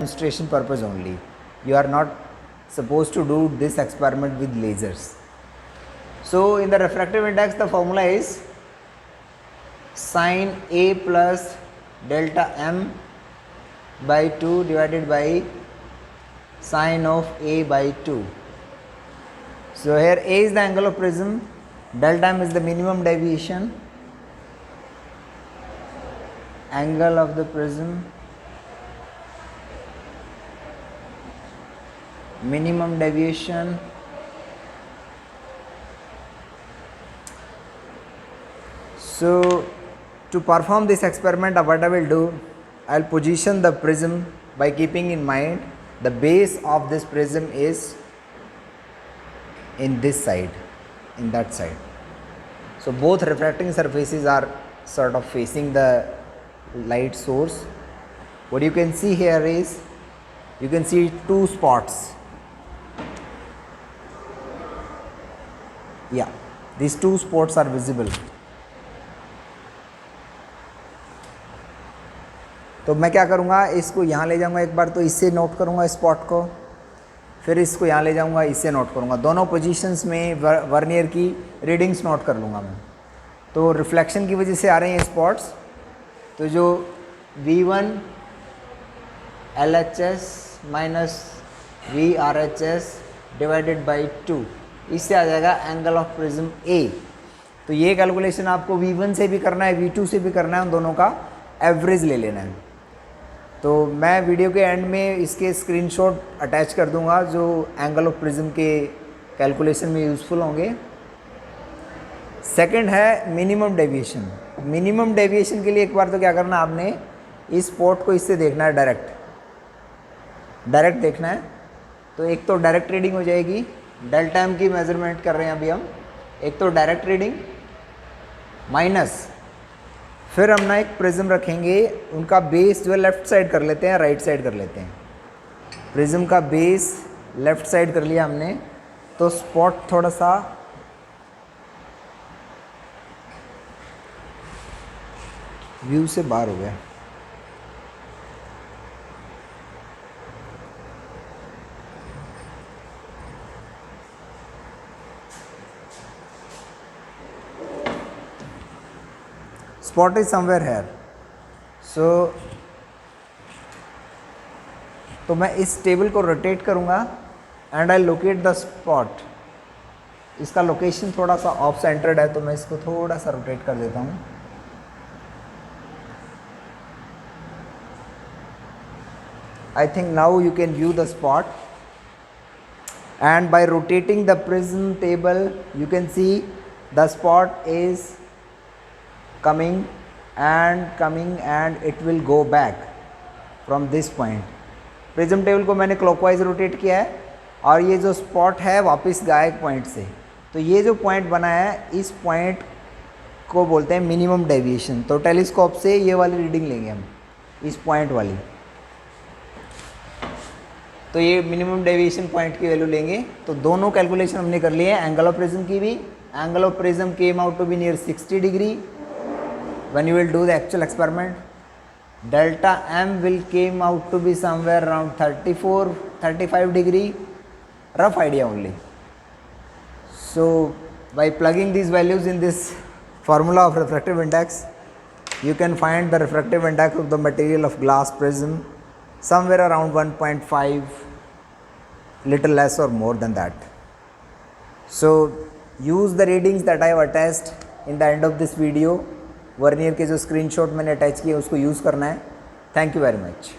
demonstration purpose only. You are not supposed to do this experiment with lasers. So in the refractive index, the formula is sin A plus delta m by 2 divided by sin of A by 2. So here A is the angle of prism, delta m is the minimum deviation, angle of the prism, minimum deviation, so to perform this experiment, what I will do, I will position the prism by keeping in mind the base of this prism is in this side, in that side. So both refracting surfaces are sort of facing the light source. What you can see here is, you can see two spots. Yeah, these two spots are visible. तो मैं क्या करूँगा, इसको यहाँ ले जाऊँगा एक बार, तो इससे नोट करूँगा स्पॉट को, फिर इसको यहाँ ले जाऊँगा, इससे नोट करूँगा, दोनों पोजीशंस में वर्नियर की रीडिंग्स नोट कर लूँगा मैं। तो रिफ्लेक्शन की वजह से आ रहे हैं स्पॉट्स, तो जो V1 LHS minus VRHS divided by 2, इससे आ जाएगा एंगल ऑफ प्रिज्म A। तो ये कैलकुलेशन आपको V1 से भी करना है, V2 से भी करना है, उन दोनों का एवरेज ले लेना है। तो मैं वीडियो के एंड में इसके स्क्रीनशॉट अटैच कर दूंगा जो एंगल ऑफ प्रिज्म के कैलकुलेशन में यूज़फुल होंगे। सेकंड है मिनिमम डेविएशन। मिनिमम डेविएशन के लिए एक बार तो क्या करना, आपने इस स्पॉट को इससे देखना है, डायरेक्ट देखना है। तो एक तो डायरेक्ट रीडिंग हो जाएगी, डेल्टा एम की मेजरमेंट कर रहे हैं अभी हम, एक तो डायरेक्ट रीडिंग माइनस, फिर हम ना एक प्रिज्म रखेंगे, उनका बेस जो है लेफ़्ट साइड कर लेते हैं, राइट साइड कर लेते हैं। प्रिज्म का बेस लेफ़्ट साइड कर लिया हमने, तो स्पॉट थोड़ा सा व्यू से बाहर हो गया। spot is somewhere here. So तो मैं इस टेबल को रोटेट करूँगा and I locate the spot. इसका लोकेशन थोड़ा सा ऑफ सेंटर्ड है, तो मैं इसको थोड़ा सा रोटेट कर देता हूँ। I think now you can view the spot, and by rotating the prism table you can see the spot is coming and it will go back from this point. Prism table को मैंने clockwise rotate किया है और ये जो spot है वापस गया एक पॉइंट से। तो ये जो पॉइंट बना है, इस पॉइंट को बोलते हैं मिनिमम डेविएशन। तो टेलीस्कोप से ये वाली रीडिंग लेंगे हम, इस पॉइंट वाली। तो ये मिनिमम डेविएशन पॉइंट की वैल्यू लेंगे। तो दोनों कैलकुलेशन हमने कर लिए हैं, एंगल ऑफ प्रिज्म की भी। Angle of prism came out to be near 60 degree when you will do the actual experiment. Delta M will came out to be somewhere around 34-35 degree, rough idea only. So by plugging these values in this formula of refractive index, you can find the refractive index of the material of glass prism somewhere around 1.5, little less or more than that. So use the readings that I have attached in the end of this video. Vernier के जो screenshot मैंने attach किए उसको use करना है। Thank you very much.